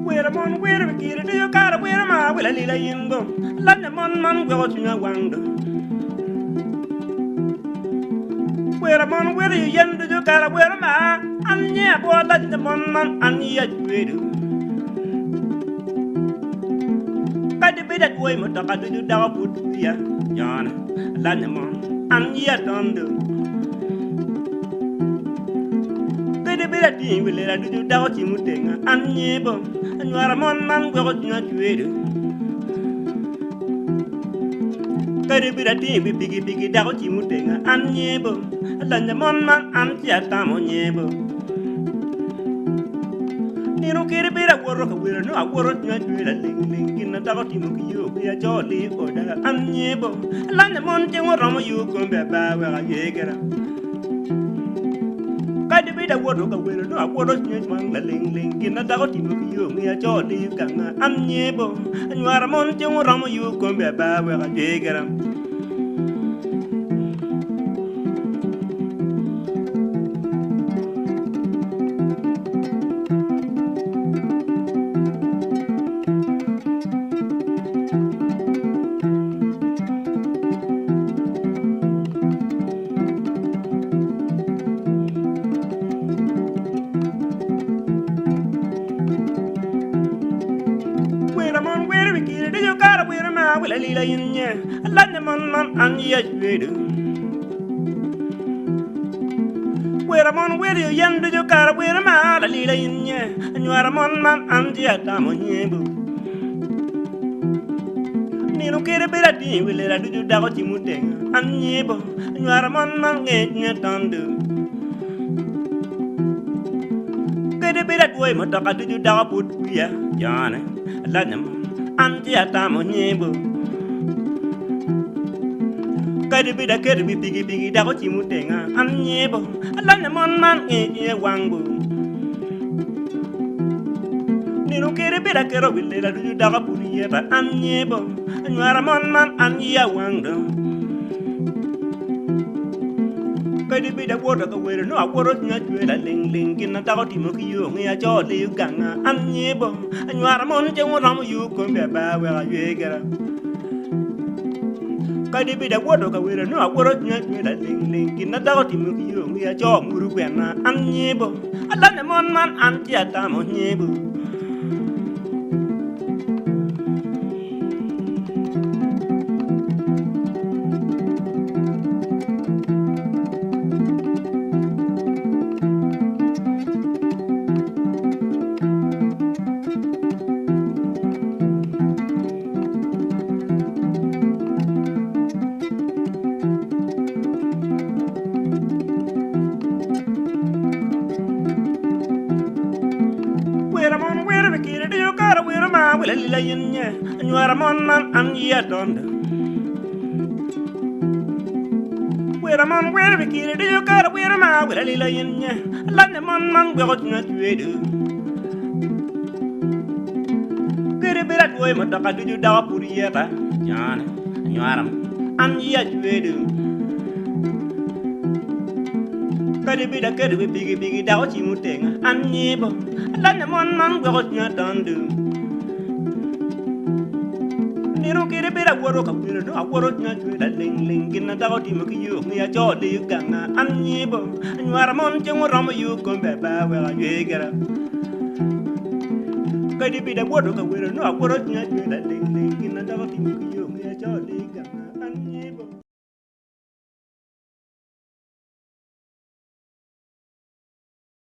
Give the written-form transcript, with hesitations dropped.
Where a mon, where a kid, do you got a where am I? Will a lila yingo? Let the mon go to your wonder. Where a mon, where you yen, do you got a where am I? And yeah, boy, let the mon and yet we do. Got the bit that way, Motaka, do you dog put ya, John, Lanamon, and yet don't do. Get a bit of team will let you doubt him, and neighbor, and you are a man, go to your trade. Get a bit of team with piggy doubt him, and neighbor, and then the man and Tiatam on neighbor. You don't get a bit of work, will no work your trade, in a doubt him, you be a jolly order, and neighbor, and the mountain will run you come back where I get up. Cái đi đã quên rồi cả quên rồi nó quên rồi nhớ mang là linh kia nó đã có tìm được yêu nghe cho đi càng ăn nhé bông anh hoa ramon chứ không ramon yêu con bé ba về cái gì cái đó. Will a lila in ye, a land the man and yet we do. Where a mon, where you yen do you car, where a man, a lila in ye, and you are a man and yet I'm on ye. Nino care a bit of tea, will let you doubt him, and ye, and you are a man, yet don't do. Get a bit of way, Motaka, do you doubt put ya, John, a land and yet I'm on ye. Cái đi đã kết bị piggy đã có chim mutenga ăn nhé bông anh là mon man nghe quang bù nino kere bị đã kết bị lệ là du đã có bùi ta ăn nhé bông anh là mon man ăn ya quang đâu cái đi đã quơ được cái quê nó quơ rồi nhớ chuyện là linh kia nó đã có chim cái yêu nghe cho liu càng ăn nhé bông anh là mon chứ không làm yêu con bé ba về cái gì cả cái đi đã quên được cái việc nó quên rồi nhớ chuyện là linh kia nó đã có tìm được yêu nghe cho muru quen ăn nhé bông anh là mon man ăn chia ta một nhé bông will a lila in ye, and you are a mon man and yet don't. Where a man, where we kill it, you got a wear a man with a lila in ye, let the man go to not do. Get a bit of way, Motaka, do you doubt put yet, John, and you are and yet we do. Cái đi đã kết bị piggy đau chỉ một tiếng ăn nhé bông let the man go to not do. Nino kere bera woro ka wiro no aworo nya chwela ling gina dago timo ki yu mi a cho li ganga anyi bo anwara mon che ngoro mo yu ko be ba we ga yegera ka di bi da woro ka wiro no aworo nya chwela ling gina dago timo ki yu mi a cho li ganga anyi bo